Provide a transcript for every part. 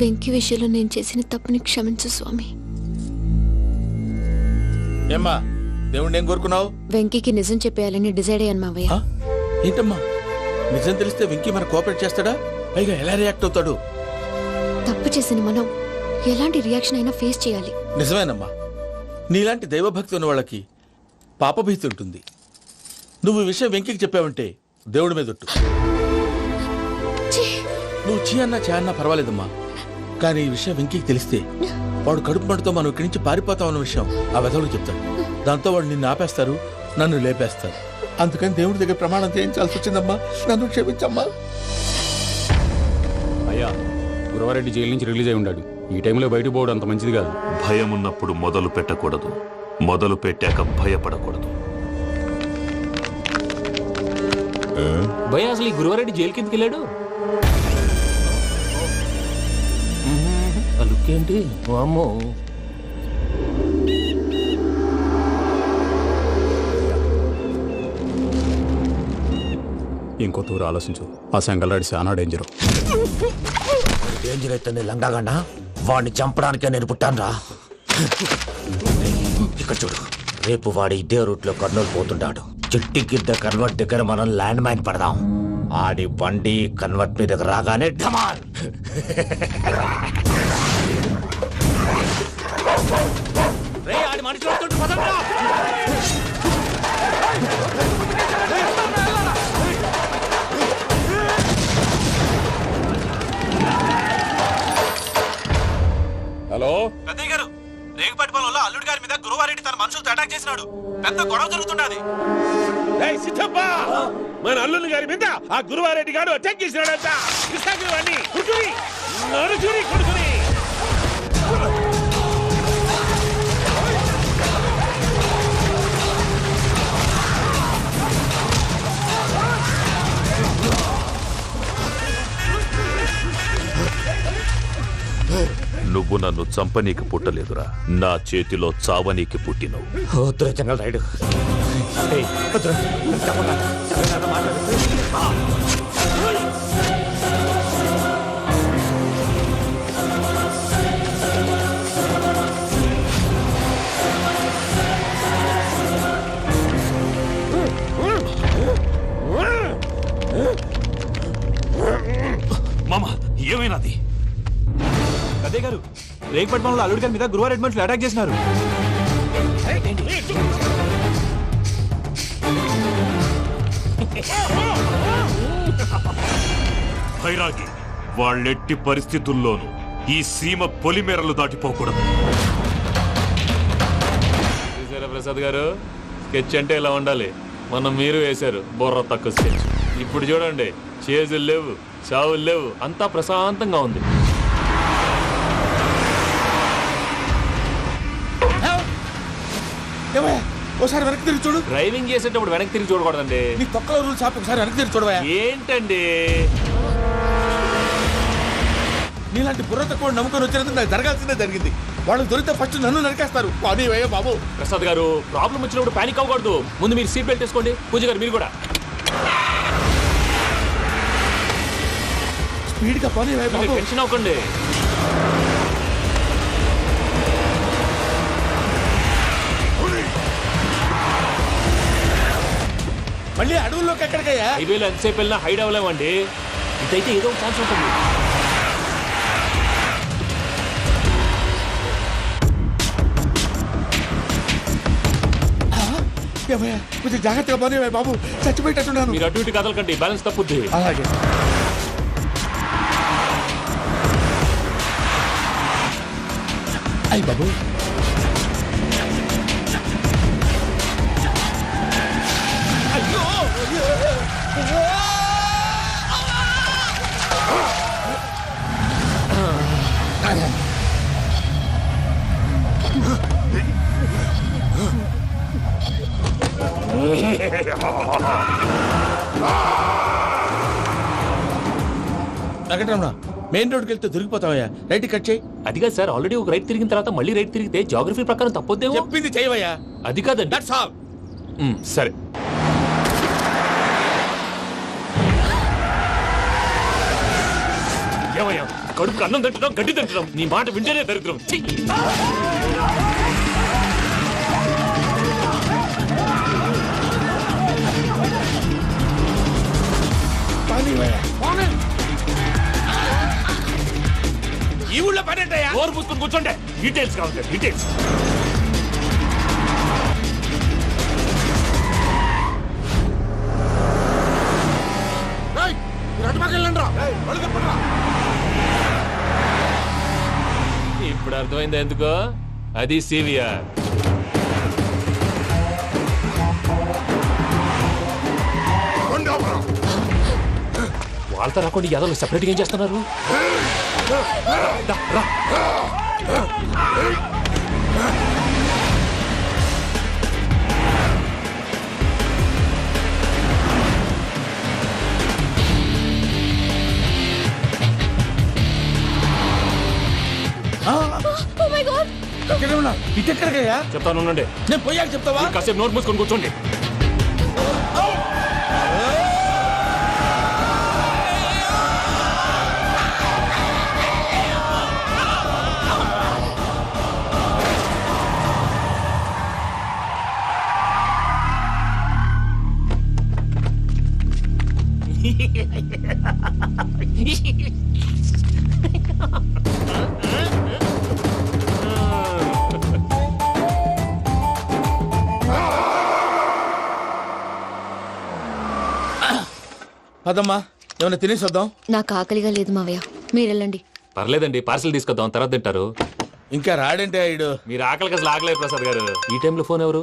వెంకీ విషయంలో నేను చేసిన తప్పుని క్షమించు స్వామి. ఏమ్మా దేవుణ్ణి ఏం కోరుకున్నావు? వెంకీకి నిజం చెప్పేయాలని డిసైడ్ అయ్యాను మావయ్య. ఏంటమ్మా నిజం తెలిస్తే వెంకీ మన కోఆపరేట్ చేస్తాడా? పైగా ఎలా రియాక్ట్ అవుతాడు? తప్పు చేసిన మనం ఎలాంటి రియాక్షన్ అయినా ఫేస్ చేయాలి. నిజమేనమ్మా, నీలాంటి దైవభక్తి ఉన్న వాళ్ళకి పాపభీతి ఉంటుంది. నువ్వు ఈ విషయం వెంకీకి చెప్పావంటే దేవుడి మీద ఒట్టు. నువ్వు చీ అన్నా చే అన్నా పర్వాలేదమ్మా, కానీ ఈ విషయం వెంకీకి తెలిస్తే వాడు కడుపు మంటతో మనం ఇక్కడి నుంచి పారిపోతాం అన్న విషయం ఆ వెధవుడికి చెప్తాడు. దాంతో వాడు నిన్ను ఆపేస్తారు, నన్ను లేపేస్తారు. అందుకని దేవుడి దగ్గర ప్రమాణం చేయించాల్సి వచ్చిందమ్మా, నన్ను క్షమించమ్మా. అయ్యా, గురవారెడ్డి జైలు నుంచి రిలీజ్ అయి ఉన్నాడు. ఈ టైంలో బయటకు పోవడం అంత మంచిది కాదు. భయం ఉన్నప్పుడు మొదలు పెట్టకూడదు, మొదలు పెట్టాక భయపడకూడదు. భయ అసలు ఈ గురువారెడ్డి జైలు కిందకి వెళ్ళాడు. అలుక్కేంటి అమ్మో. ఇంకో తూరు ఆలోచించు. ఆ సెంగల్రాడి చాలా డేంజర్. డేంజర్ అయితే లంగాగండ వాడిని చంపడానికే నేను పుట్టాను రా. ఇక్కడ చూడు, రేపు వాడు ఇదే రూట్ లో కర్నూలు పోతుంటాడు. చిట్టి గిద్ద కన్వర్ట్ దగ్గర మనం ల్యాండ్ మైన్ పడదాం. ఆడి బండి కన్వర్ట్ మీద రాగానే ఢమాల్. హలో పెద్దయ్య గారు, రేగుపాటి పొలంలో అల్లుడి గారి మీద గురువారెడ్డి తన మనుషులతో అటాక్ చేసినాడు. పెద్ద గొడవ జరుగుతున్నది. మన అల్లుడి గారి మీద ఆ గురువారెడ్డి గారు అటాక్ చేసినాడంట. కొడుకుని నువ్వు నన్ను చంపనీకి పుట్టలేదురా, నా చేతిలో చావనీకి పుట్టినవు. జంగల్ రైడ్ మామ ఏమైనాది? పెద్దయ్య గారు, రేగుపాటి పొలంలో అల్లుడి గారి మీద గురువారెడ్డి మనుషులు అటాక్ చేసినారు. భైరాగి, వాళ్ళెట్టి పరిస్థితుల్లోనూ ఈ సీమ పొలిమేరలు దాటిపోకూడదు. చూసారా ప్రసాద్ గారు, స్కెచ్ అంటే ఇలా ఉండాలి. మనం మీరు వేశారు బొర్ర తక్కువ స్కెచ్. ఇప్పుడు చూడండి, చేజులు లేవు, చావులు లేవు, అంతా ప్రశాంతంగా ఉంది. ఒకసారి వెనక్కి తిరిగి చూడు. డ్రైవింగ్ చేసేటప్పుడు వెనక్కి తిరిగి చూడకూడదండి. నీ తొక్కలో రూల్స్ ఆపి ఒకసారి వెనక్కి తిరిగి చూడవా. ఏంటండి నీలాంటి బుర్ర తక్కువ నమ్ముకొని వచ్చినందుకు నాకు జరగాల్సిందే జరిగింది. వాళ్ళకి దొరికితే ఫస్ట్ నన్ను నరికేస్తారు. పానీవయ్యా బాబు. ప్రసాద్ గారు, ప్రాబ్లం వచ్చినప్పుడు పానిక్ అవ్వకూడదు. ముందు మీరు సీట్ బెల్ట్ వేసుకోండి. పూజ గారు మీరు కూడా స్పీడ్గా పానీవయ్యా బాబు. టెన్షన్ అవ్వకండి. మళ్ళీ అడవుల్లోకి ఎక్కడికయ్యా? హైవేలో ఎంతసేపు వెళ్ళినా హైడ్ అవ్వలేమండి. ఇదైతే ఏదో ఒక ఛాన్స్ ఉంటుంది. కొంచెం జాగ్రత్తగా పోనీ బాబు, చచ్చిపోయేటట్టున్నాను. మీరు అటు ఇటు కదలకండి, బ్యాలెన్స్ తప్పుద్ది. అలాగే. అయ్యి బాబు, వెంకటరమణ, మెయిన్ రోడ్కి వెళ్తే దొరికిపోతావయ్యా. రైట్ కట్ చేయి. అది కాదు సార్, ఆల్రెడీ ఒక రైట్ తిరిగిన తర్వాత మళ్ళీ రైట్ తిరిగితే జాగ్రఫీ ప్రకారం తప్పొద్దేమో. చెప్పింది చేయవయ్యా. అది కాదండి. That's all. సరే. ఏమయ్యా కడుపు అన్నం తింటున్నాం గడ్డి తింటున్నాం నీ మాట వింటేనే దరిద్రం ఛీ! ఈ ఊళ్ళో పని ఏంటయ్యా? నోరు పూసుకొని కూర్చోండి డీటెయిల్స్ కావాలి డీటెయిల్స్ ఇప్పుడు అర్థమైంది ఎందుకో అది సివిఆర్ వాళ్ళతో రాకుండా యాదవ్ సెపరేట్గా ఏం చేస్తున్నారు దా, రా. ఇక్కడే ఉన్నా. ఇటు ఎక్కడికయ్యా? చెప్తాను ఉండండి నేను పోయాక చెప్తావా? కాసేపు నోట్ మూసుకొని కూర్చోండి పదమ్మా, ఏమైనా తినేసి వద్దాం. నాకు ఆకలిగా లేదు మావయ్య, మీరు వెళ్ళండి. పర్లేదండి పార్సల్ తీసుకొద్దాం తర్వాత తింటారు ఇంకా రాడంటే ఆయుడు. మీరు ఆకలికి అసలు ఆగలేదు ప్రసాద్ గారు ఈ టైంలో ఫోన్ ఎవరు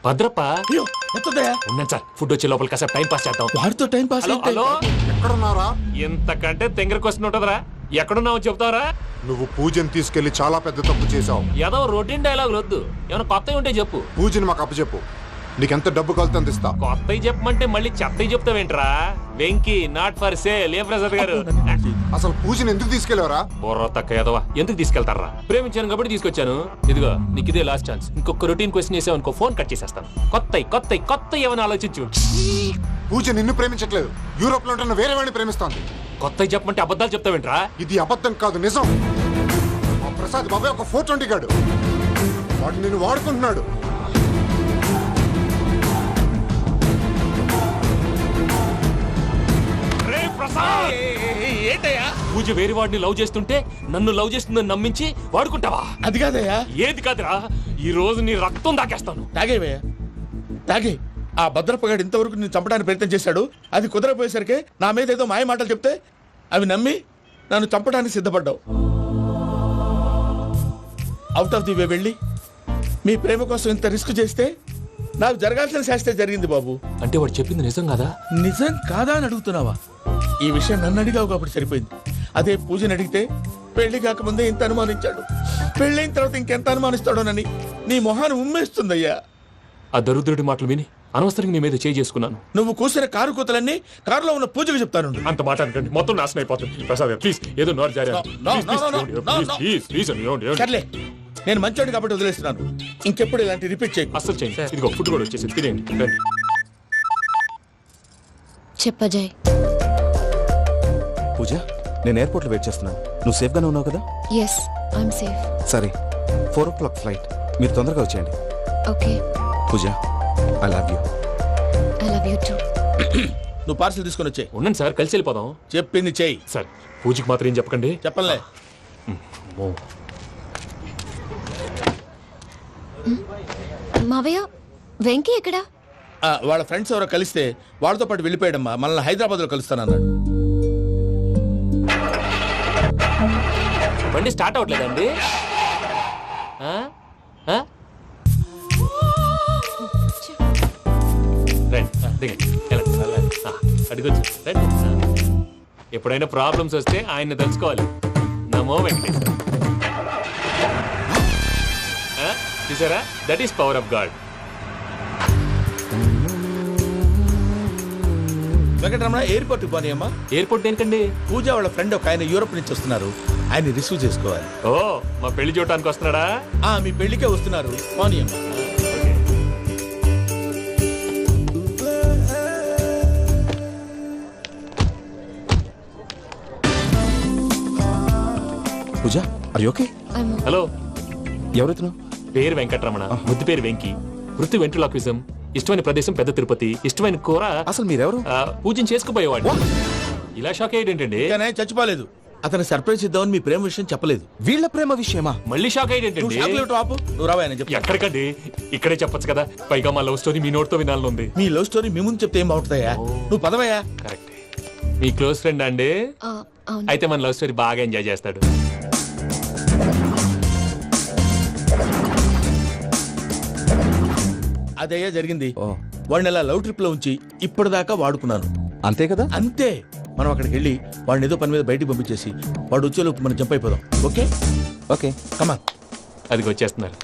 భద్రప్ప అయ్యో ఎత్తదయ్యా. ఉన్నాను సార్ ఫుడ్ వచ్చే లోపల కాసేపు టైం పాస్ చేద్దాం వాడితో టైం పాస్ హలో అయితే హలో ఎక్కడున్నారా? ఇంతకంటే తెంగర క్వశ్చన్ ఉంటుందిరా ఎక్కడున్నావు చెప్తావరా నువ్వు పూజని తీసుకెళ్లి చాలా పెద్ద తప్పు చేశావు. ఏదో రొటీన్ డైలాగ్ వద్దు ఏమైనా కొత్తవి ఉంటే చెప్పు పూజని మాకు అప్పచెప్పు. నీకెంత డబ్బు కలితే అంత ఇస్తా. కొత్తవి చెప్పమంటే మళ్ళీ చెత్తవి చెప్తావేంట్రా వెంకీ నాట్ ఫర్ సేల్ ఏ ప్రసాద్ గారు అసలు పూజని ఎందుకు తీసుకెళ్లేవరా? బుర్ర తక్క ఏదవా ఎందుకు తీసుకెళ్తారా ప్రేమించాను కాబట్టి తీసుకొచ్చాను ఇదిగో నీకు ఇదే లాస్ట్ ఛాన్స్ ఇంకొక రొటీన్ క్వశ్చన్ చేసావు అనుకో ఫోన్ కట్ చేసేస్తాను కొత్త ఏమైనా ఆలోచించు పూజ నిన్ను ప్రేమించట్లేదు, యూరోప్ లో ఉంటున్న వేరే వాడిని ప్రేమిస్తోంది. కొత్తవి చెప్పమంటే అబద్ధాలు చెప్తావేంట్రా ఇది అబద్ధం కాదు, నిజం. ఆ ప్రసాద్ బాబాయ్ ఒక 420 గాడు, వాడు నిన్ను వాడుకుంటున్నాడు. ఏంటయ్యా? పూజ వేరే వాడిని లవ్ చేస్తుంటే నన్ను లవ్ చేస్తుందని నమ్మించి వాడుకుంటావా? అది కాదయ్యా. ఏది కాదురా ఈ రోజు నీ రక్తం దాకేస్తాను. తాగేవయ్యా తాగే. ఆ భద్రపగాడు ఇంతవరకు నేను చంపడానికి ప్రయత్నం చేశాడు. అది కుదరపోయేసరికి నా మీద ఏదో మాయ మాటలు చెప్తే అవి నమ్మి నన్ను చంపడానికి సిద్ధపడ్డావు. అవుట్ ఆఫ్ ది వే వెళ్ళి మీ ప్రేమ కోసం ఇంత రిస్క్ చేస్తే నాకు జరగాల్సిన శాస్త్రే జరిగింది బాబు. అంటే వాడు చెప్పింది నిజం కదా? నిజం కాదా అని అడుగుతున్నావా? ఈ విషయం నన్ను అడిగావు కాబట్టి సరిపోయింది. అదే పూజని అడిగితే పెళ్లి కాకముందే ఇంత అనుమానించాడు, పెళ్ళైన తర్వాత ఇంకెంత అనుమానిస్తాడోనని నీ మొహాన్ని ఉమ్మేస్తుందయ్యా. ఆ దరిద్రుడి మాటలు విని అనవసరంగా నీ మీద చేయి చేసుకున్నాను. నువ్వు కూసిన కారు కూతలన్నీ కారులో ఉన్న పూజకు చెప్తాను. అంత మాట అనకండి, మొత్తం నాశనం అయిపోతుంది. ప్రసాద్ ప్లీజ్ ఏదో నోరు జారీ సర్లే, నేను మంచోడు కాబట్టి వదిలేస్తున్నాను. ఇంకెప్పుడు ఇలాంటి రిపీట్ చేయకు. అస్సలు చేయండి. ఇదిగో ఫుడ్ కూడా వచ్చేసి తినేయండి. రండి. చెప్పజాయ్. పూజ, నేను ఎయిర్పోర్ట్లో వెయిట్ చేస్తున్నాను. నువ్వు సేఫ్గానే ఉన్నావు కదా? Yes, I'm safe. సరే, 4 o'clock ఫ్లైట్. మీరు తొందరగా వచ్చేయండి. Okay. Pooja, I love you. I love you too. నువ్వు పార్సల్ తీసుకొని వచ్చే. ఉండండి సార్ కలిసి వెళ్ళిపోదాం. చెప్పింది చెయ్యి. సార్ పూజకి మాత్రం ఏం చెప్పకండి. చెప్పలే. మావయ్య, వెంకీ ఎక్కడా? వాళ్ళ ఫ్రెండ్స్ ఎవరో కలిస్తే వాళ్ళతో పాటు వెళ్ళిపోయాడమ్మా. మనల్ని హైదరాబాద్లో కలుస్తానన్నాడు. బండి స్టార్ట్ అవ్వట్లేదండి. అడిగొచ్చు రండి. ఎప్పుడైనా ప్రాబ్లమ్స్ వస్తే ఆయన్ని తెలుసుకోవాలి. నమో వెంకటేశ్వర. చూసారా, that is power of God. Venkataramana, ఎయిర్పోర్ట్కి పోనీ అమ్మా. ఎయిర్పోర్ట్ దేనికండి? పూజ వాళ్ళ ఫ్రెండ్ ఒక ఆయన యూరోప్ నుంచి వస్తున్నారు, ఆయన రిసీవ్ చేసుకోవాలి. ఓ, మా పెళ్లి చూడటానికి వస్తున్నాడా? మీ పెళ్లికే వస్తున్నారు, పోనీ అమ్మా. పూజ ఆర్ యు ఓకే? హలో, ఎవరైతును? పేరు వెంకటరమణ, ముద్దు పేరు వెంకి, వృత్తి వెంట్రులాక్విజం, ఇష్టమైన ప్రదేశం పెద్ద తిరుపతి, ఇష్టమైన కూర అసలు మీరెవరు? పూజను చేసుకుపోయేవాడు. ఇలా షాక్ అయ్యేటండి. కానీ చచ్చిపోలేదు. అతను సర్ప్రైజ్ ఇద్దామని మీ ప్రేమ విషయం చెప్పలేదు. వీళ్ళ ప్రేమ విషయమా? మళ్ళీ షాక్ నువ్వు అయ్యేటండి. చాక్లెట్ ఆపు, నువ్వు రావా అని చెప్పి. ఎక్కడికండి, ఇక్కడే చెప్పొచ్చు కదా. పైగా మా లవ్ స్టోరీ మీ నోట్తో వినాలని ఉంది. మీ లవ్ స్టోరీ మీ ముందు చెప్తే ఏం బాగుంటుందయ్యా? నువ్వు పదవయ్యా. కరెక్ట్. మీ క్లోజ్ ఫ్రెండ్ అండి? అయితే మన లవ్ స్టోరీ బాగా ఎంజాయ్ చేస్తాడు. అదయ్యా జరిగింది. వాడిని అలా లవ్ ట్రిప్ లో ఉంచి ఇప్పటిదాకా వాడుకున్నాను. అంతే కదా? అంతే. మనం అక్కడికి వెళ్ళి వాడిని ఏదో పని మీద బయటికి పంపించేసి వాడు వచ్చేలోపు మనం జంప్ అయిపోదాం. Okay okay come on. అదికి వచ్చేస్తున్నారు.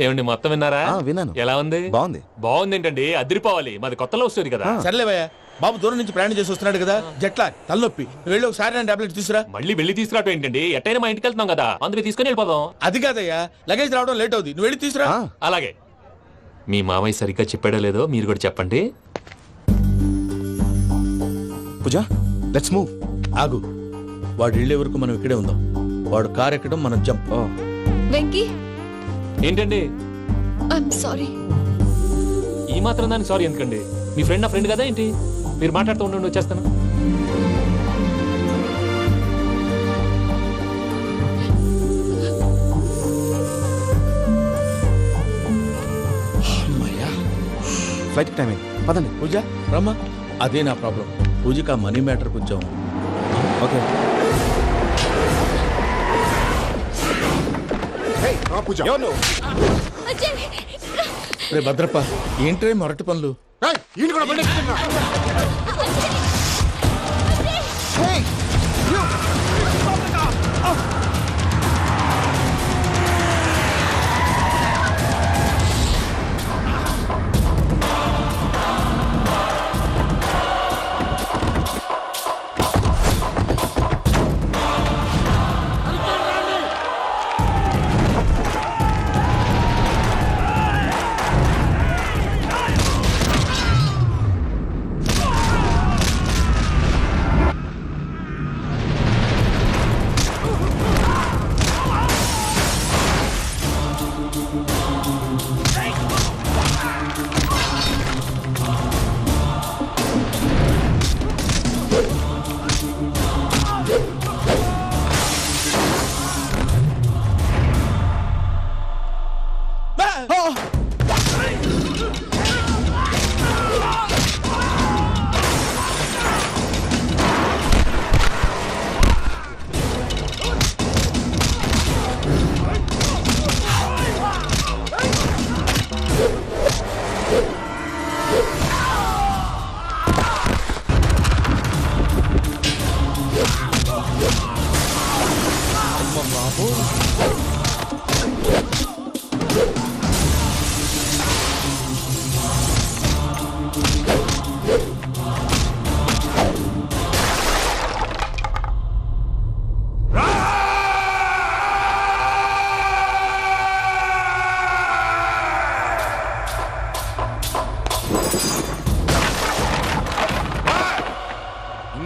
ఏమండి మొత్తం విన్నారా? విన్నాను. ఎలా ఉంది? బాగుంది. బాగుంది ఏంటండి, అదిరిపోవాలి. మాది కొత్త లవ్ స్టోరీ కదా. సర్లేవయ్యా, బాబు దూరం నుంచి ప్రయాణం చేసి వస్తున్నాడు కదా, జట్లా తలనొప్పి. నువ్వు వెళ్ళి ఒకసారి నా టాబ్లెట్ తీసుకురా. మళ్ళీ వెళ్ళి తీసుకురావటం ఏంటండి? ఎట్టైనా మా ఇంటికి వెళ్తున్నాం కదా, అందుకే తీసుకొని వెళ్ళిపోదాం. అది కాదయ్యా, లగేజ్ రావడం లేట్ అవుతుంది. నువ్వు వెళ్ళి తీసుకురా. అలాగే. మీ మామయ్య సరిగ్గా చెప్పాడో లేదో మీరు కూడా చెప్పండి. పూజ లెట్స్ మూవ్. ఆగు, వాడు వెళ్ళే వరకు మనం ఇక్కడే ఉందాం. వాడు కార్ ఎక్కడం, మనం జంప్. వెంకీ, ఏంటండి ఐఎమ్ సారీ. ఈ మాత్రం దానికి సారీ ఎందుకండి? మీ ఫ్రెండ్ నా ఫ్రెండ్ కదా ఏంటి? మీరు మాట్లాడుతూ ఉండండి, వచ్చేస్తాను. ఫ్లైట్ టైం అయింది, పదండి. పూజ రమ్మా. అదే నా ప్రాబ్లం. పూజకి ఆ మనీ మ్యాటర్ కొంచెం. ఓకే పూజ రే భద్రప్ప, ఏంట్రే మొరటి పనులు? ఈయన కూడా బండి ఎక్కుతున్నా.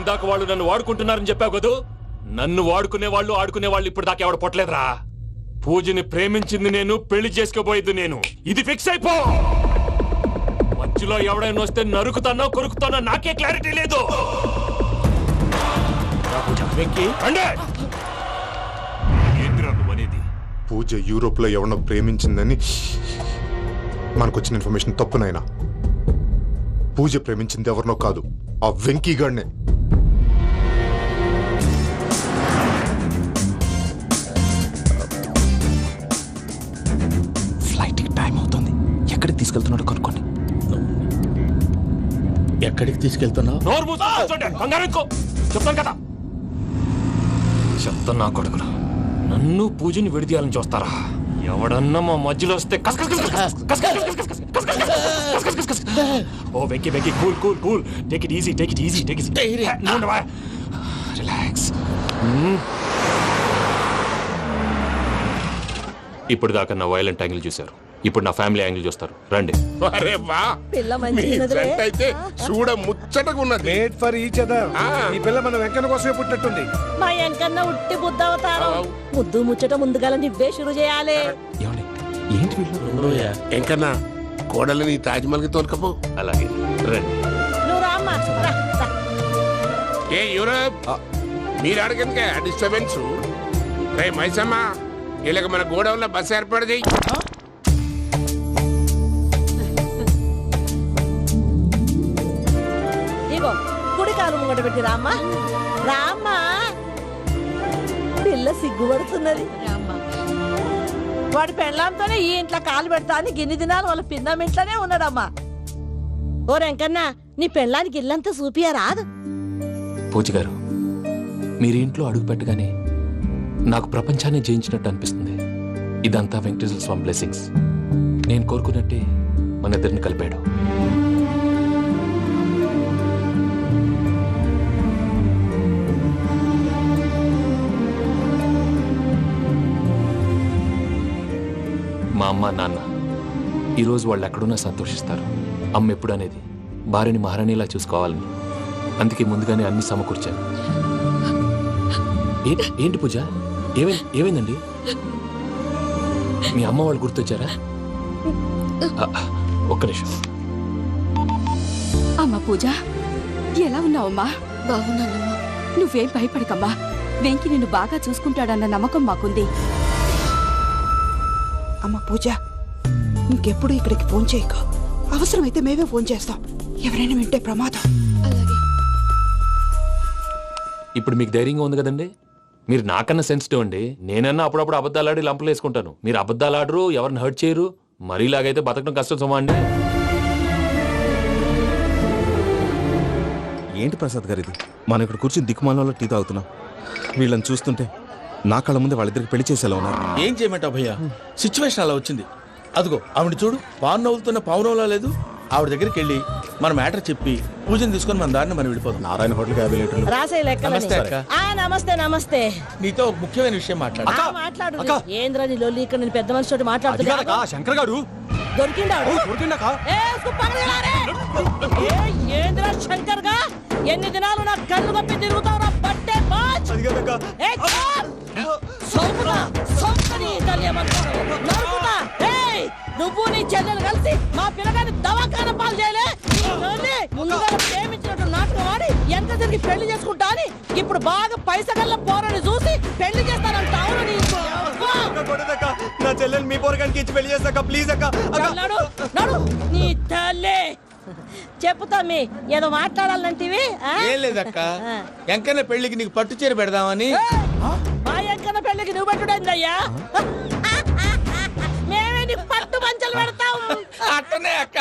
ఇందాక వాళ్ళు నన్ను వాడుకుంటున్నారని చెప్పావు కదూ. నన్ను వాడుకునే వాళ్ళు ఆడుకునే వాళ్ళు ఇప్పుడు దాకా ఎవడ పొట్టలేదురా. పూజని ప్రేమించింది నేను, పెళ్లి చేసుకోబోయేది నేను. ఇది ఫిక్స్ అయిపో. మధ్యలో ఎవడైనా వస్తే నరుకుతానో కొరుకుతానో నాకే క్లారిటీ లేదు. పూజ యూరోప్ లో ఎవరినో ప్రేమించిందని మనకొచ్చిన ఇన్ఫర్మేషన్ తప్పునైనా. పూజ ప్రేమించింది ఎవరినో కాదు, ఆ వెంకీ గాడినే. ఫ్లైట్ టైం అవుతుంది. ఎక్కడికి తీసుకెళ్తున్నాడో కనుక్కోండి. ఎక్కడికి తీసుకెళ్తున్నావు? చెప్తాను కదా. చెప్తాను నా కొడుకురా. నన్ను పూజని విడిదీయాలని చూస్తారా? ఎవడన్నా మా మధ్యలో వస్తే ఓ Venky Venky, cool cool cool, take it easy, take it easy, take it relax. ఇప్పుడు దాకా నా వైలెంట్ యాంగిల్ చూశారు, ఇప్పుడు నా ఫ్యామిలీ యాంగిల్ చూస్తారు. రండి. అయితే చూడ ముచ్చ ముచ్చటగా ఉన్నది. Made for each other. ఈ పిల్ల మన వెంకన్న కోసమే పుట్టినట్టుంది. మా వెంకన్న ఉట్టి బుద్ధ అవతారం. ముద్దు ముచ్చట ముందుగాల నువ్వే షురు చేయాలి. ఏమండి ఏంటి వీళ్ళు? వెంకన్న కోడలని తాజ్మహల్ కి తోలుకపో. అలాగే రండి. నువ్వు రామ్మా రా, రా. ఏ యూరప్ మీరు అడగనుక డిస్టర్బెన్స్. రే మైసమ్మ ఇలాగ మన గోడౌన్లో బస్సు ఏర్పాటు చేయి. ఇగో కుడి కాలు ముంగట పెట్టి రామ్మా. రామ్మా పిల్ల సిగ్గుపడుతున్నది. వాడి పెళ్ళాంతోనే ఈ ఇంట్లో కాలు పెడతా అని గిన్ని దినాలు వాళ్ళ పిన్నం ఇంట్లోనే ఉన్నాడమ్మా. ఓ వెంకన్న నీ పెళ్ళానికి ఇల్లంతా చూపియా రాదు. పూజ గారు, మీరు ఇంట్లో అడుగు పెట్టగానే నాకు ప్రపంచాన్ని జయించినట్టు అనిపిస్తుంది. ఇదంతా వెంకటేశ్వర స్వామి బ్లెస్సింగ్స్. నేను కోరుకున్నట్టే మన ఇద్దరిని కలిపాడు. మా అమ్మ నాన్న ఈరోజు వాళ్ళు ఎక్కడున్నా సంతోషిస్తారు. అమ్మ ఎప్పుడు అనేది భార్యని మహారాణిలా చూసుకోవాలని, అందుకే ముందుగానే అన్ని సమకూర్చాను. ఏంటి పూజ, ఏమైందండి? మీ అమ్మ వాళ్ళు గుర్తొచ్చారా? ఒక్క నిమిషం. అమ్మా పూజ, ఎలా ఉన్నావమ్మా? బాగున్నానమ్మా. నువ్వేం భయపడకమ్మా. వెంకి నిన్ను బాగా చూసుకుంటాడన్న నమ్మకం మాకుంది. అమ్మ పూజ, ఇంకెప్పుడు ఇక్కడికి ఫోన్ చేయకు. అవసరమైతే మేమే ఫోన్ చేస్తాం. ఎవరైనా వింటే ప్రమాదం. అలాగే. ఇప్పుడు మీకు ధైర్యంగా ఉంది కదండి. మీరు నాకన్నా సెన్సిటివ్ అండి. నేనన్నా అప్పుడప్పుడు అబద్ధాలాడి లంపలు వేసుకుంటాను. మీరు అబద్ధాలు ఆడరు, ఎవరిని హర్ట్ చేయరు. మరీలాగైతే బతకడం కష్టం సుమా అండి. ఏంటి ప్రసాద్ గారు ఇది? మనం ఇక్కడ కూర్చుని దిక్కుమాలలో టీ తాగుతున్నాం. వీళ్ళని చూస్తుంటే నా కళ్ళ ముందే వాళ్ళిద్దరికి పెళ్లి చేసేలా ఉన్నారు. ఏం చేయమంటావు భయ్యా, సిచ్యువేషన్ అలా వచ్చింది. అదిగో ఆవిడ చూడు, పావు నవ్వులుతున్న పావునవ్వులా లేదు. ఆవిడ దగ్గరికి వెళ్ళి మన మ్యాటర్ చెప్పి పూజను తీసుకొని మన దారిని మనం వెళ్ళిపోతాం. నారాయణ హోటల్ 50 లీటర్లు. రాసే లెక్క. నమస్తే అక్క. నమస్తే నమస్తే. నీతో ఒక ముఖ్యమైన విషయం మాట్లాడు. మాట్లాడు. ఏంద్రా నీ లొల్లి? ఇక్కడ నేను పెద్ద మనిషితో మాట్లాడుతున్నా. శంకర్ గారు దొరికిందాడు. ఏంద్రా శంకర్ గా? ఎన్ని దినాలు నా కళ్ళు కప్పి తిరుగుతావురా పట్టే బాచ్. నువ్వు నీ చెల్లెలు కలిసి మా పిల్లగాని దవాఖాన పాలు చేయలే. ముందుగా ప్రేమించినట్టు నాటకం ఆడి ఎంత తిరిగి పెళ్లి చేసుకుంటా అని ఇప్పుడు బాగా పైసగల్ల పోరని చూసి పెళ్లి చేస్తానంటావు. నా చెల్లెలు మీ పోరగానికి ఇచ్చి పెళ్లి చేస్తాక ప్లీజ్ అక్క. నడు నీ తల్లి. చెప్పుతా మీ ఏదో మాట్లాడాలంటివి. ఏం లేదక్క, ఎంకన్న పెళ్లికి నీకు పట్టు చీర పెడదామని. మా ఎంకన్న పెళ్లికి నువ్వు పెట్టుడైందయ్యా? మేమే నీకు పట్టు పంచలు పెడతాం. అట్టనే అక్క.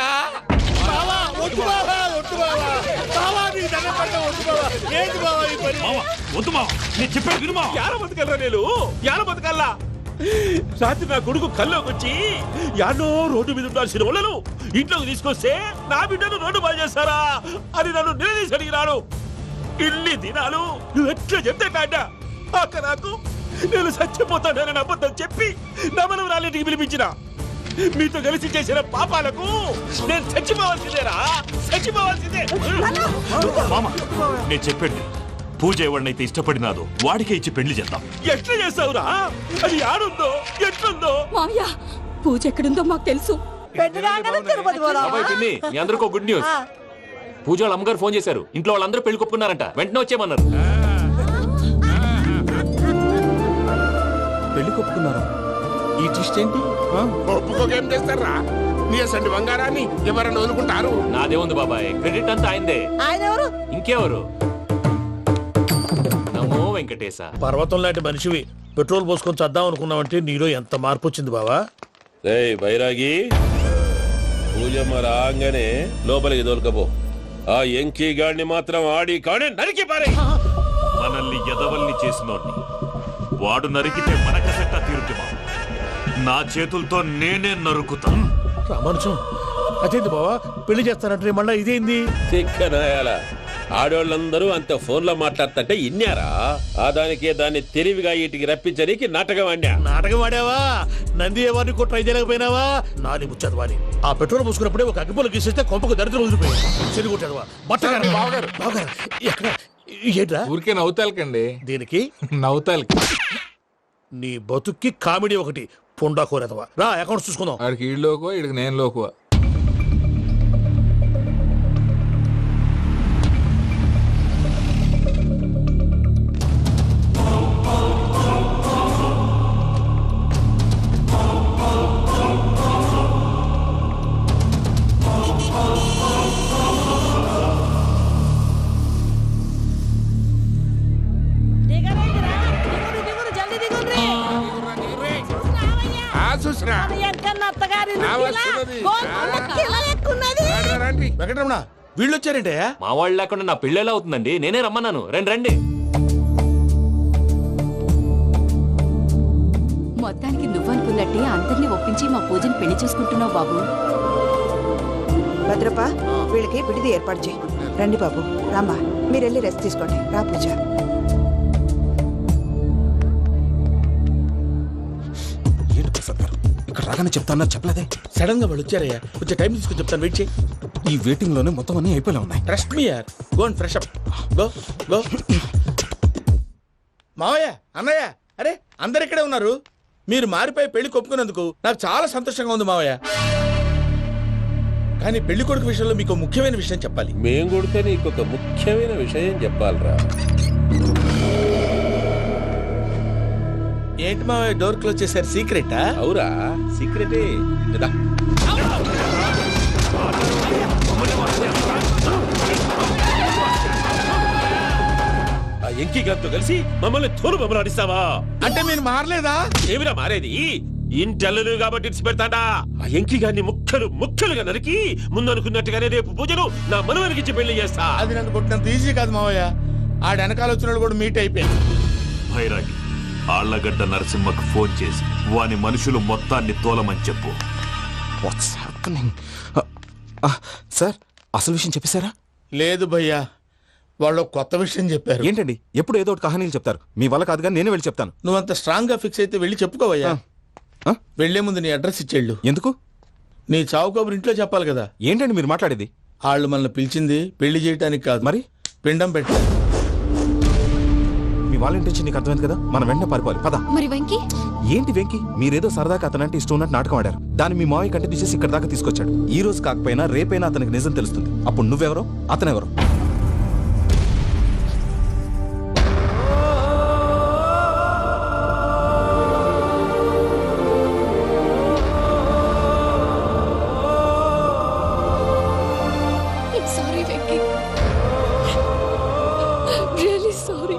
రాత్రి నా కొడుకు కల్లోకి వచ్చి యాడో రోడ్డు మీద ఉండాల్సిన వాళ్ళను ఇంట్లోకి తీసుకొస్తే నా బిడ్డను రోడ్డు బాగా చేస్తారా అని నన్ను నిలదీసి అడిగినాడు. ఇన్ని దినాలు నువ్వు ఎట్లా చెప్తే కాడ్డ అక్క నాకు నేను చచ్చిపోతానని అబద్ధం చెప్పి నా మనవరాలింటికి పిలిపించిన. మీతో కలిసి చేసిన పాపాలకు నేను చచ్చిపోవాల్సిందేరా, చచ్చిపోవాల్సిందే. మామ నేను చెప్పండి, పూజ ఎవరినైతే ఇష్టపడినాదో వాడికే ఇచ్చి పెళ్లి చేద్దాం. ఎట్లా చేస్తావురా? అది ఆడుందో ఎట్లుందో. మావయ్య, పూజ ఎక్కడుందో మాకు తెలుసు. పిన్ని, మీ అందరికీ గుడ్ న్యూస్. పూజ వాళ్ళ అమ్మగారు ఫోన్ చేశారు. ఇంట్లో వాళ్ళందరూ పెళ్లి కొప్పుకున్నారంట. వెంటనే వచ్చేయమన్నారు. పెళ్లి కొప్పుకున్నారా? ఈ ట్విస్ట్ ఏంటి? ఒప్పుకోకేం చేస్తారా? నీ అసంటి బంగారాన్ని ఎవరైనా వదులుకుంటారు? నాదే ఉంది బాబాయ్, క్రెడిట్ అంతా ఆయనదే. ఆయన ఎవరు? ఇంకెవరు? నమో వెంకటేశ. పర్వతం లాంటి మనిషివి పెట్రోల్ పోసుకొని చద్దాం అనుకున్నావంటే నీలో ఎంత మార్పు వచ్చింది బావా. బైరాగి, పూజమ్మ రాగానే లోపలికి దొరకపో. ఆ ఎంకీ గాడిని మాత్రం ఆడి కానీ నరికి పారే. మనల్ని ఎదవల్ని చేసినోడ్ని వాడు నరికితే మనకసట్ట తీరుతుమా? నా చేతులతో నేనే నరుకుతా. రామానుజం, అదేంటి బావా పెళ్లి చేస్తానంటే మళ్ళా ఇదేంది? తిక్కనాయాల ఆడోళ్ళందరూ అంత ఫోన్లో మాట్లాడుతుంటే ఇన్నారా ఆ దానికే దాన్ని తెలివిగా వీటికి రప్పించడానికి నాటకం ఆడా. నాటకం ఆడావా? నంది ఎవరిని కూడా ట్రై చేయలేకపోయినావా? నాది ముచ్చదు వాని. ఆ పెట్రోల్ పోసుకున్నప్పుడే ఒక అగ్గిపొల గీసేస్తే కొంపకు దరిద్రం వదిలిపోయింది. చెరుగుంటాడువా బట్టగారు బావగారు బావగారు ఎక్కడ ఏంట్రా? ఊరికే నవ్వుతాలకండి. దీనికి నవ్వుతాలకి నీ బతుక్కి కామెడీ ఒకటి పుండా కోరేదవా. రా అకౌంట్స్ చూసుకుందాం. ఆడికి ఈడు లోకువా, ఈడికి నేను లోకువా. వెంకటరమణ వీళ్ళు వచ్చారంటే మా వాళ్ళు లేకుండా నా పెళ్ళేలా అవుతుందండి. నేనే రమ్మన్నాను. రండి రండి. మొత్తానికి నువ్వనుకున్నట్టే అందరినీ ఒప్పించి మా పూజని పెళ్లి చేసుకుంటున్నావు బాబు. భద్రప్ప వీళ్ళకి విడిది ఏర్పాటు చేయి. రండి బాబు. రామ్మా మీరు వెళ్ళి రెస్ట్ తీసుకోండి. రా పూజ. ఏంటి ప్రసాద్ గారు ఇక్కడ రాగానే చెప్తాను చెప్పలేదే? సడన్ గా వాళ్ళు వచ్చారయ్యా. కొంచెం టైం తీసుకొని చెప్తాను. వెయిట్ చేయి. ఈ వెయిటింగ్ లోనే మొత్తం అన్ని అయిపోయి ఉన్నాయి. ట్రస్ట్ మీ యార్. Go and fresh up. Go go. మావయ్య అన్నయ్య అరే అందరు ఇక్కడే ఉన్నారు. మీరు మారిపోయి పెళ్లి కొప్పుకున్నందుకు నాకు చాలా సంతోషంగా ఉంది మావయ్య. కానీ పెళ్లి కొడుకు విషయంలో మీకు ముఖ్యమైన విషయం చెప్పాలి. మేం కొడితే నీకు ఒక ముఖ్యమైన విషయం చెప్పాలరా. ఏంటి మావయ్య డోర్ క్లోజ్ చేశారు? సీక్రెటా? అవురా సీక్రెటే. ఆ ఎంకి గారితో కలిసి మమ్మల్ని తోలు బొమ్మలాడిస్తావా? అంటే మీరు మారలేదా? ఏమిరా మారేది? ఇంటల్లు కాబట్టి ఇడిచి పెడతాడా? ఆ ఎంకి గారిని ముక్కలు ముక్కలుగా నరికి ముందు అనుకున్నట్టుగానే రేపు పూజలు నా మనవనికిచ్చి పెళ్లి చేస్తా. అది నన్ను కొట్టినంత ఈజీ కాదు మావయ్య. ఆడ వెనకాల వచ్చిన కూడా మీట్ అయిపోయింది. భైరాగి ఆళ్లగడ్డ నరసింహకు ఫోన్ చేసి వాని మనుషులు మొత్తాన్ని తోలమని చెప్పు. సార్ అసలు విషయం చెప్పేశారా? లేదు భయ్యా, వాళ్ళు కొత్త విషయం చెప్పారు. ఏంటండి ఎప్పుడు ఏదో ఒకటి కహానీలు చెప్తారు. మీ వల్ల కాదుగా నేనే వెళ్ళి చెప్తాను. నువ్వంత స్ట్రాంగ్ గా ఫిక్స్ అయితే వెళ్ళి చెప్పుకోవయ్యా. వెళ్లే ముందు నీ అడ్రస్ ఇచ్చేళ్ళు. ఎందుకు? నీ చావు కబురు ఇంట్లో చెప్పాలి కదా. ఏంటండి మీరు మాట్లాడేది? వాళ్ళు మనల్ని పిలిచింది పెళ్లి చేయడానికి కాదు, మరి పిండం పెట్టాలి. మీ వాళ్ళ ఇంటి నీకు అర్థమైంది కదా. మనం వెంటనే పారిపోవాలి. పద. మరి వెంకీ? ఏంటి వెంకీ? మీరేదో సరదాగా అతనంటే ఇష్టం ఉన్నట్టు నాటకం ఆడారు. దాన్ని మీ మావయ్య కంటే తీసేసి ఇక్కడ దాకా తీసుకొచ్చాడు. ఈ రోజు కాకపోయినా రేపైనా అతనికి నిజం తెలుస్తుంది. అప్పుడు నువ్వెవరో అతనెవరో. Sorry Venky, really sorry.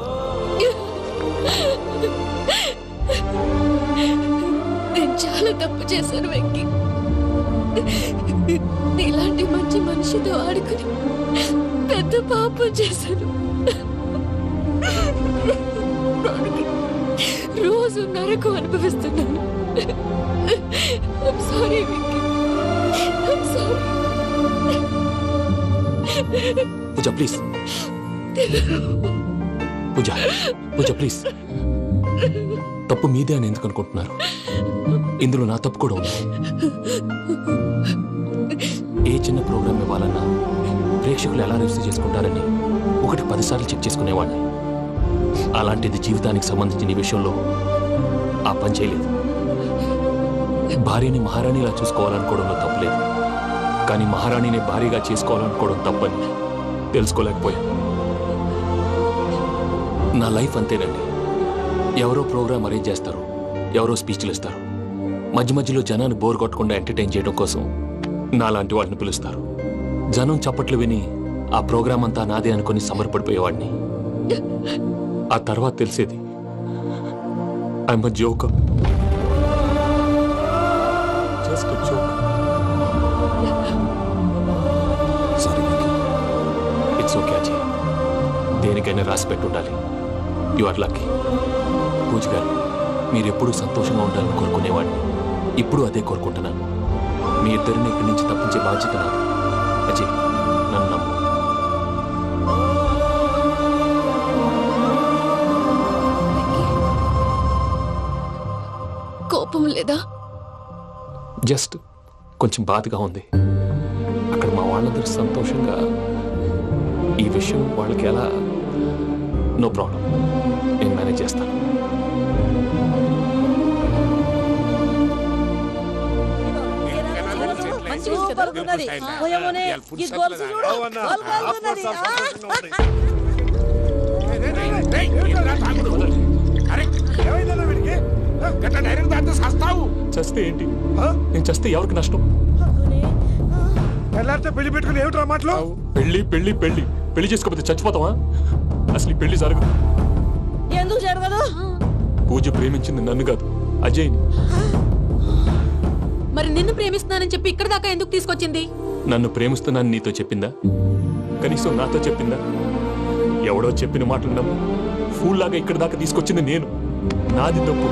నేను చాలా తప్పు చేశాను వెంకీ. ఇలాంటి మంచి మనిషితో ఆడుకుని పెద్ద పాపం చేశాను. రోజు నరకం అనుభవిస్తున్నాను. Sorry Venky, sorry. Pooja please. Pooja Pooja please. తప్పు మీదే అని ఎందుకు అనుకుంటున్నారు? ఇందులో నా తప్పు కూడా ఉంది. ఏ చిన్న ప్రోగ్రామ్ ఇవ్వాలన్నా ప్రేక్షకులు ఎలా రిసీవ్ చేసుకుంటారని 1-10 సార్లు చెక్ చేసుకునేవాడిని. అలాంటిది జీవితానికి సంబంధించిన ఈ విషయంలో ఆ పని చేయలేదు. భార్యని మహారాణిలా చూసుకోవాలనుకోవడంలో తప్పులేదు, కానీ మహారాణిని భార్యగా చేసుకోవాలనుకోవడం తప్పని తెలుసుకోలేకపోయాను. నా లైఫ్ అంతేనండి. ఎవరో ప్రోగ్రామ్ అరేంజ్ చేస్తారు, ఎవరో స్పీచ్లు ఇస్తారు. మధ్య మధ్యలో జనాన్ని బోర్ కొట్టకుండా ఎంటర్టైన్ చేయడం కోసం నాలాంటి వాడిని పిలుస్తారు. జనం చప్పట్లు విని ఆ ప్రోగ్రామ్ అంతా నాదే అనుకుని సమర్పడిపోయేవాడిని. ఆ తర్వాత తెలిసేది I'm a joker. Just a joker. Sorry, it's okay Ajay. దేనికైనా రాసి పెట్టుండాలి. You are lucky. పూజ గారు, మీరు ఎప్పుడూ సంతోషంగా ఉండాలని కోరుకునేవాడిని. ఇప్పుడు అదే కోరుకుంటున్నాను. మీ ఇద్దరిని ఇక్కడి నుంచి తప్పించే బాధ్యత నాది. అజయ్, నన్ను నమ్ము. కోపం లేదా? జస్ట్ కొంచెం బాధగా ఉంది. అక్కడ మా వాళ్ళందరూ సంతోషంగా ఈ విషయం వాళ్ళకి ఎలా. నో ప్రాబ్లం, నేను మేనేజ్ చేస్తాను. సూపర్ ఉన్నది. పోయమోనే, ఈ గొలుసు చూడు. గోల్ గోల్ ఉన్నది. చస్తే ఏంటి? నేను చస్తే ఎవరికి నష్టం? పెళ్లి పెట్టుకుని ఏమిట్రా మాటలు? పెళ్లి పెళ్లి పెళ్లి పెళ్లి చేసుకోకపోతే చచ్చిపోతావా? అసలు ఈ పెళ్లి జరగదు. ఎందుకు జరగదు? పూజ ప్రేమించింది నన్ను కాదు, అజయ్ని. మరి నిన్ను ప్రేమిస్తున్నానని చెప్పి ఇక్కడ దాకా ఎందుకు తీసుకొచ్చింది? నన్ను ప్రేమిస్తున్నాను నీతో చెప్పిందా? కనీసం నాతో చెప్పిందా? ఎవడో చెప్పిన మాటలు నమ్ము ఫూల్ లాగా ఇక్కడ దాకా తీసుకొచ్చింది నేను. నాది తప్పు.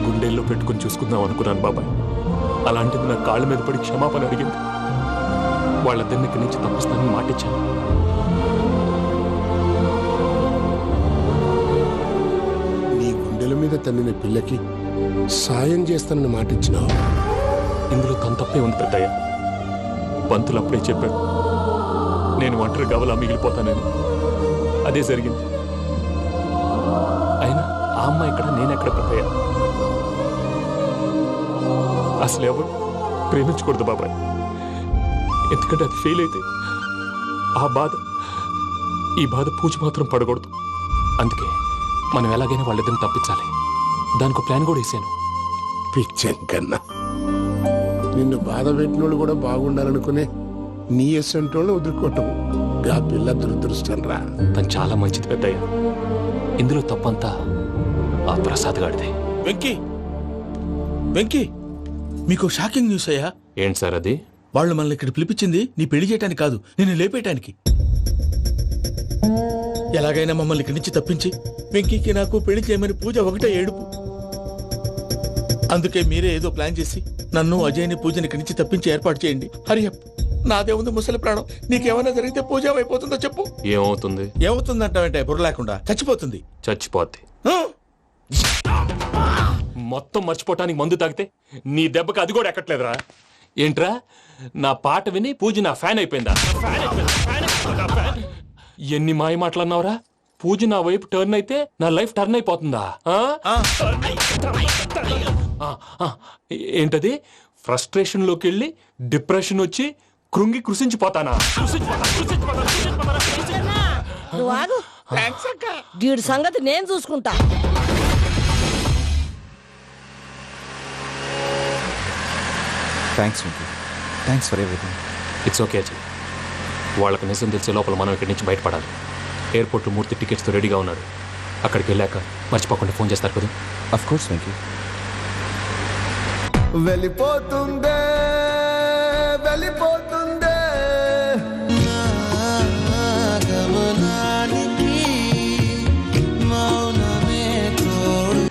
గుండెల్లో పెట్టుకుని చూసుకుందాం అనుకున్నాను బాబాయ్. అలాంటిది నా కాళ్ళ మీద పడి క్షమాపణ అడిగింది. వాళ్ళిద్దరిని ఇక్కడి నుంచి తప్పిస్తానని మాటిచ్చాను. నీ గుండెల మీద తన్నిన పిల్లకి సాయం చేస్తానని మాటిచ్చినావు. ఇందులో తన తప్పే ఉంది పెద్దయ్య. పంతులు అప్పుడే చెప్పాడు నేను ఒంటరి గవలా మిగిలిపోతానని. అదే జరిగింది. అయినా ఆ అమ్మాయి ఎక్కడ, నేనెక్కడ పెద్దయ్య? అసలు ఎవరు ప్రేమించకూడదు బాబాయ్. ఎందుకంటే అది ఫెయిల్ అయితే ఈ బాధ పూజ మాత్రం పడకూడదు. అందుకే మనం ఎలాగైనా వాళ్ళిద్దరిని తప్పించాలి. దానికి ప్లాన్ కూడా వేసాను. పిచ్చం కన్నా నిన్ను బాధ పెట్టినోళ్ళు కూడా బాగుండాలనుకునే నీ ఎస్సంటోళ్ళు వదులుకోవటం ఆ పిల్ల దురదృష్టం రా. తను చాలా మంచిది పెద్దయ్య. ఇందులో తప్పంతా ఆ ప్రసాద్ గాడిదే. వెంకీ వెంకీ, మీకు షాకింగ్ న్యూస్ అయ్యా. ఏంటి సార్ అది? వాళ్ళు మనల్ని ఇక్కడ పిలిపించింది నీ పెళ్లి చేయడానికి కాదు, నిన్ను లేపేయటానికి. ఎలాగైనా మమ్మల్ని ఇక్కడి నుంచి తప్పించి వెంకీకి నాకు పెళ్లి చేయమని పూజ ఒకటే ఏడుపు. అందుకే మీరే ఏదో ప్లాన్ చేసి నన్ను అజయ్ని పూజని ఇక్కడి నుంచి తప్పించి ఏర్పాటు చేయండి. హరియప్, నాదే ఉంది ముసలి ప్రాణం. నీకేమైనా జరిగితే పూజ అయిపోతుందో చెప్పు. ఏమవుతుంది? ఏమవుతుందంటావంటే బుర్ర లేకుండా చచ్చిపోతుంది. చచ్చిపోద్ది. మొత్తం మర్చిపోవటానికి మందు తాగితే నీ దెబ్బకి అది కూడా ఎక్కట్లేదురా. ఏంట్రా, నా పాట విని పూజ నా ఫ్యాన్ అయిపోయిందా? ఎన్ని మాయ మాటలన్నావురా? పూజ నా వైపు టర్న్ అయితే నా లైఫ్ టర్న్ అయిపోతుందా? ఏంటది? ఫ్రస్ట్రేషన్ లోకి వెళ్ళి డిప్రెషన్ వచ్చి కృంగి కృషించిపోతానా? నువ్వు ఆగు. వీడి సంగతి నేను చూసుకుంటా. Thanks Venky, thanks for everything. It's okay Ajay. వాళ్ళకి నిజం తెలిసే లోపల మనం ఇక్కడి నుంచి బయటపడాలి. ఎయిర్పోర్ట్ మూర్తి టికెట్స్తో రెడీగా ఉన్నాడు. అక్కడికి వెళ్ళాక మర్చిపోకుండా ఫోన్ చేస్తారు కదా. Of course Venky. వెళ్ళిపోతుందే వెళ్ళిపోతుందే గమనానికి మౌనమే తోడు.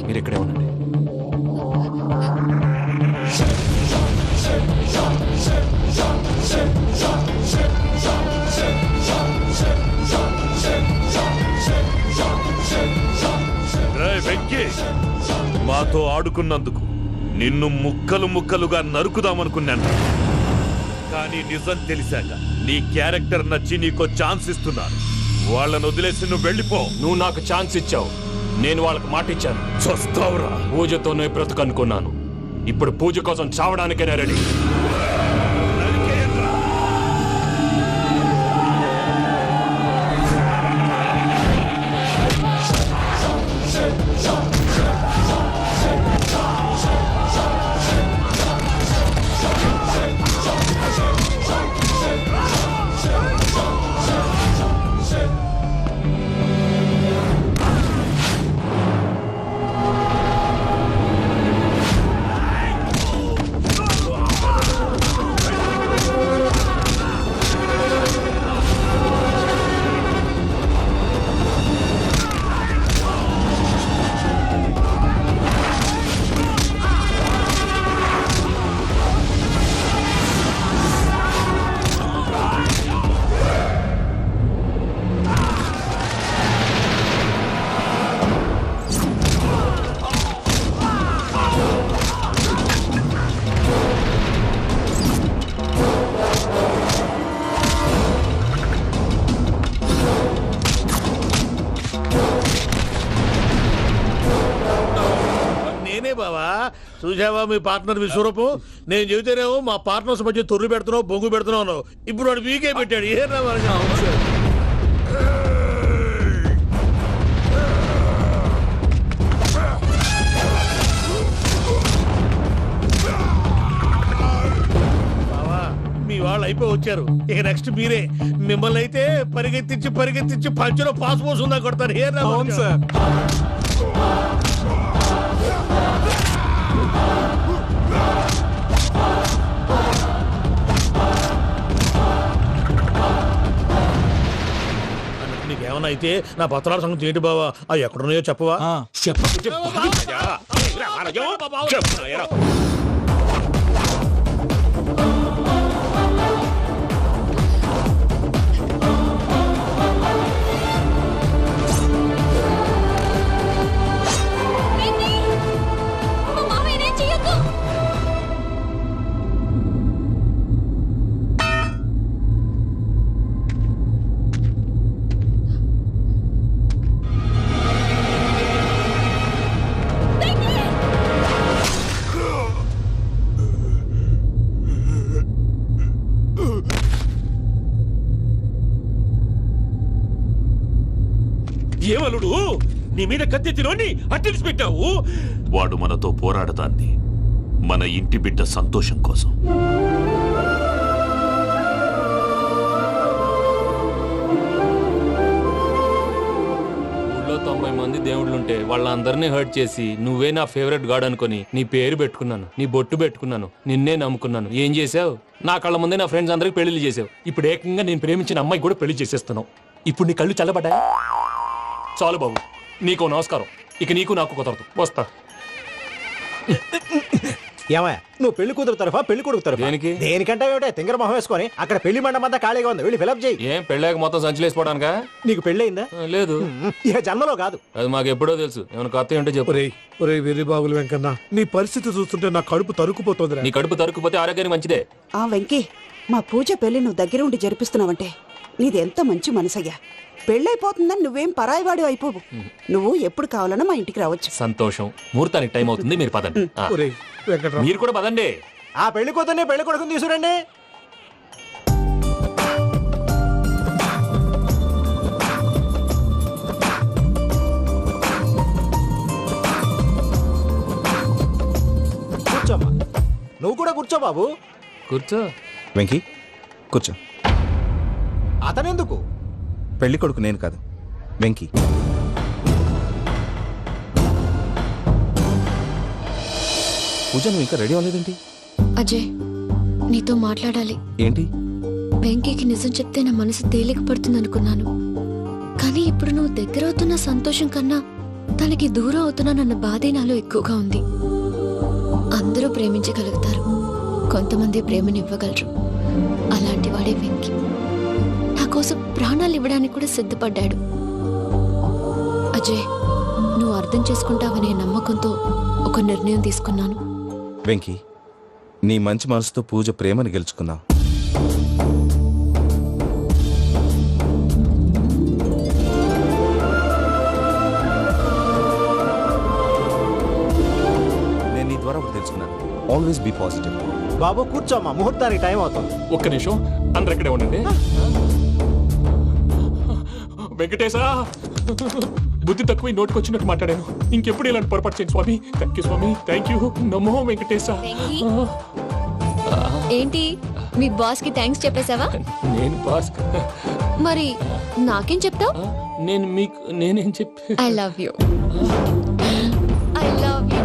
మీరు ఇక్కడే ఉండండి. వెంకీ, మాతో ఆడుకున్నందుకు నిన్ను ముక్కలు ముక్కలుగా నరుకుదామనుకున్నాను. కానీ నిజం తెలిసాక నీ క్యారెక్టర్ నచ్చి నీకో ఛాన్స్ ఇస్తున్నాను. వాళ్ళను వదిలేసి నువ్వు వెళ్ళిపో. నువ్వు నాకు ఛాన్స్ ఇచ్చావు, నేను వాళ్ళకి మాట ఇచ్చాను. చస్తావురా. పూజతోనే బ్రతుకనుకున్నాను. ఇప్పుడు పూజ కోసం చావడానికైనా రెడీ. నేనే బావా. చూసావా మీ పార్ట్నర్ విశ్వరూపం? నేను చెబితేనేమో మా పార్ట్నర్స్ మధ్య తొర్రు పెడుతున్నావు, బొంగు పెడుతున్నావు. ఇప్పుడు వాడు వీకే పెట్టాడు. ఏ మీ వాళ్ళు అయిపోయి వచ్చారు. ఇక నెక్స్ట్ మీరే. మిమ్మల్ని అయితే పరిగెత్తించి పంచులో పాస్ పోసుందా కొడతారు. ఏ సార్ నీకేమన్నా అయితే నా పత్రాల సంగతి ఏంటి బావా? అవి ఎక్కడున్నాయో చెప్పవా? ఏమలుడు, నీ మీద కత్తెత్తిలోని అట్టెలిసి పెట్టావు. వాడు మనతో పోరాడతాంది మన ఇంటి బిడ్డ సంతోషం కోసం. ఊళ్ళో 90 మంది దేవుళ్ళుంటే వాళ్ళందరినీ హర్ట్ చేసి నువ్వే నా ఫేవరెట్ గాడ్ అనుకుని నీ పేరు పెట్టుకున్నాను, నీ బొట్టు పెట్టుకున్నాను, నిన్నే నమ్ముకున్నాను. ఏం చేసావు? నా కళ్ళ ముందే నా ఫ్రెండ్స్ అందరికి పెళ్లి చేసావు. ఇప్పుడు ఏకంగా నేను ప్రేమించిన అమ్మాయి కూడా పెళ్లి చేసేస్తున్నావు. ఇప్పుడు నీ కళ్ళు చల్లబడ్డాయి. చాలు బాబు, నీకు నమస్కారం. ఇక నీకు నాకు కుదరదు. వస్తా. ఏమయ్యా, నువ్వు పెళ్లి కూతురు తరఫా పెళ్లి కొడుకు తరఫా? దేనికి? దేనికంటే ఏమిటే తింగర మొహం వేసుకొని అక్కడ పెళ్లి మండపం అంతా ఖాళీగా ఉంది, వెళ్ళి ఫిలప్ చేయి. ఏం పెళ్ళాక మొత్తం సంచలేసిపోవడానికా? నీకు పెళ్ళయిందా? లేదు. ఇక జన్మలో కాదు. అది మాకు ఎప్పుడో తెలుసు. ఏమైనా కొత్త ఉంటే చెప్పు. ఒరే వెర్రి బాగులు వెంకన్న, నీ పరిస్థితి చూస్తుంటే నా కడుపు తరుక్కుపోతుంది. నీ కడుపు తరుక్కుపోతే ఆరోగ్యానికి మంచిదే. ఆ వెంకీ, మా పూజ పెళ్లి నువ్వు దగ్గర ఉండి జరిపిస్తున్నావంటే నీది ఎంత మంచి మనసయ్యా. పెళ్ళైపోతుందని నువ్వేం పరాయివాడు అయిపోవు. నువ్వు ఎప్పుడు కావాలన్నా మా ఇంటికి రావచ్చు. సంతోషం. ముహూర్తానికి టైం అవుతుంది, మీరు పదండి. మీరు కూడా పదండి. ఆ పెళ్లి కూతుర్ని పెళ్లి కొడుకుని తీసుకురండి. కూర్చోమ్మా. నువ్వు కూడా కూర్చో బాబు. కూర్చో. వెంకీ కూర్చో. అతనెందుకు? పెళ్లి కొడుకు నేను కాదు, వెంకీ. పూజ, నువ్వు ఇంకా రెడీ అవ్వలేదేంటి? అజయ్, నీతో మాట్లాడాలి. ఏంటి? వెంకీకి నిజం చెప్తే నా మనసు తేలిక పడుతుంది అనుకున్నాను. కానీ ఇప్పుడు నువ్వు దగ్గర అవుతున్న సంతోషం కన్నా తనకి దూరం అవుతున్నానన్న బాధే నాలో ఎక్కువగా ఉంది. అందరూ ప్రేమించగలుగుతారు, కొంతమంది ప్రేమనివ్వగలరు. అలాంటి వాడే వెంకీ. నా కోసం ప్రాణాలు ఇవ్వడానికి కూడా సిద్ధపడ్డాడు. అజయ్, నువ్వు అర్థం చేసుకుంటావనే నమ్మకంతో ఒక నిర్ణయం తీసుకున్నాను. వెంకీ, నీ మంచి మనసుతో పూజ ప్రేమని గెలుచుకున్నావు. నేను నీ ద్వారా ఒకటి తెలుసుకున్నాను. Always be positive. బాబు కూర్చోమ్మా, ముహూర్తానికి టైం అవుతుంది. ఒక్క నిమిషం, అందరు ఇక్కడే ఉండండి. వెంకటేశా, బుద్ధి తక్కువ నోటికి వచ్చినట్టు మాట్లాడాను. ఇంకెప్పుడు ఇలాంటి పొరపాటు చేయండి స్వామి. థ్యాంక్ యూ స్వామి, థ్యాంక్ యూ. నమో వెంకటేశా. ఏంటి, మీ బాస్ కి థ్యాంక్స్ చెప్పేశావా? నేను బాస్ మరి నాకేం చెప్తావు? నేను మీకు నేనేం చెప్పి I love you. I love you.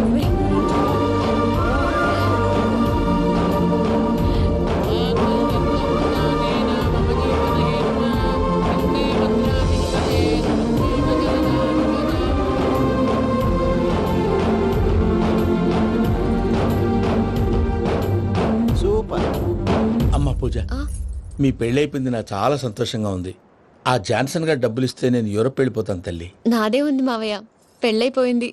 Pooja, మీ పెళ్ళైపోయింది, నాకు చాలా సంతోషంగా ఉంది. ఆ జాన్సన్ గారు డబ్బులు ఇస్తే నేను యూరోప్ వెళ్ళిపోతాను తల్లి. నాదే ఉంది మావయ్య, పెళ్ళైపోయింది.